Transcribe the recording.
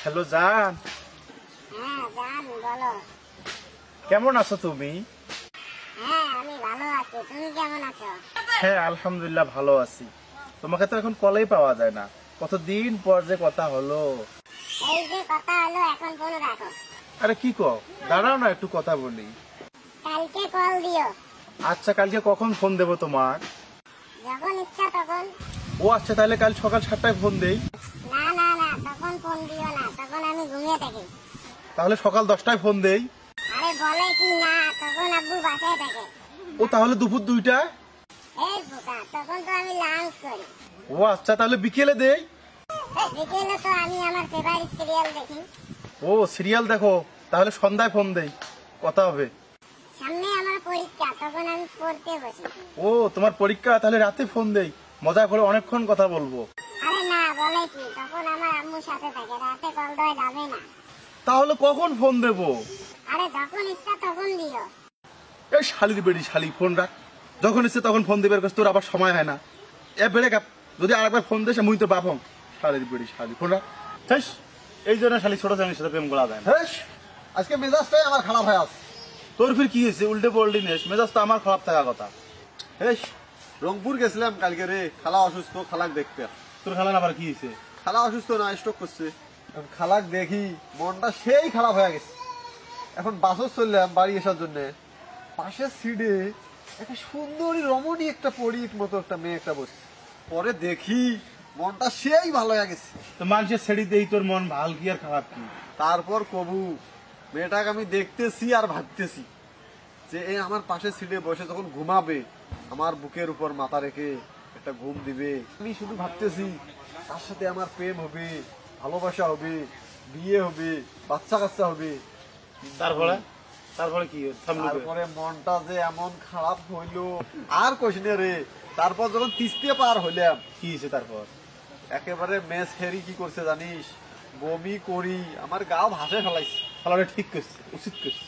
Hello জান, হ্যাঁ জান বলো। কেমন আছো তুমি? হ্যাঁ আমি ভালো আছি, তুমি কেমন আছো? হ্যাঁ আলহামদুলিল্লাহ ভালো আছি। তোমাকে তো এখন কলেই পাওয়া যায় না, কতদিন পর যে কথা হলো। এই যে কথা হলো, এখন ফোন রাখো। আরে কি কও, দাঁড়াও না একটু কথা বলি। কালকে কল দিও। আচ্ছা কালকে কখন ফোন দেবো তোমার? যখন ইচ্ছা তখন। ও আচ্ছা তাহলে কাল সকাল 7টায় ফোন দেই। না না না, তখন ফোন দিও না, তখন আমি ঘুমিয়ে থাকি। তাহলে সকাল 10টায় ফোন দেই। আরে বলে কি না, তখন আব্বু বাসায় থাকে। ও তাহলে দুপুর 2টায়। এই বোকা, তখন তো আমি লাঞ্চ করি। ও আচ্ছা তাহলে বিকেলে দেই। বিকেলে তো আমি আমার ফেভারিট সিরিয়াল দেখি। ও সিরিয়াল দেখো, তাহলে সন্ধ্যায় ফোন দেই, কথা হবে। সামনে আমার পরীক্ষা, তখন আমি পড়তে বসি। ও তোমার পরীক্ষা, তাহলে রাতে ফোন দেই, মজা করে অনেকক্ষণ কথা বলবো। আরে না, বলে কি, তখন আমার আম্মুর সাথে থাকে, রাতে কল দেওয়া যাবে না। তাহলে কখন ফোন দেবো? আরে যখন ইচ্ছা তখন দিও। এই শালির বেড়ি শালি, ফোন রাখ, যখন ইচ্ছে তখন ফোন দিবে, তোর আবার সময় হয় না। এ বেড়ে কাপ, যদি আরেকবার ফোন দেয় মুই তো বাপ হম। শালির বেড়ি শালি, ফোন রাখ। হেস, এই জন্য শালি ছোট ছেলের সাথে প্রেম করা যায় না। হেস, আজকে মেজাজটাই আমার খারাপ হয়ে আছে। তোর ফির কি হয়েছে? উল্টে পল্টি নেস, মেজাজ তো আমার খারাপ থাকার কথা। হেস, রংপুর গেছিলাম কালকে রে, খালা অসুস্থ, খালাক দেখতে। তোর খালার আবার কি হয়েছে? খালা অসুস্থ না, স্ট্রোক করছে। এখন খালাক দেখি মনটা সেই খারাপ হয়ে গেছে। এখন বাসও চললাম বাড়ি আসার জন্য, পাশের সিটে একটা সুন্দরী রমণী একটা পরীর মতো একটা মেয়ে একটা বসে। পরে দেখি মনটা সেই ভালো হয়ে গেছে। তো মানুষের ছেড়ি দেই, তোর মন ভাল কি আর খারাপ কি? তারপর কবু মেয়েটাকে আমি দেখতেছি আর ভাবতেছি যে এই আমার পাশের সিটে বসে যখন ঘুমাবে, আমার বুকের উপর মাথা রেখে একটা ঘুম দিবে। আমি শুধু ভাবতেছি তার সাথে আমার প্রেম হবে, ভালোবাসা হবে, বিয়ে হবে, বাচ্চা কাচ্চা হবে। তারপরে তারপরে কি থামলো? তারপরে মনটা যে এমন খারাপ হইলো আর কইস না রে। তারপর যখন তিস্তে পার হইলাম, কি হয়েছে তারপর? একেবারে মেস হেরি কি করছে জানিস? বমি করি আমার গাও ভাসে ফেলাইছে। খালারে ঠিক করছে, উচিত করছে।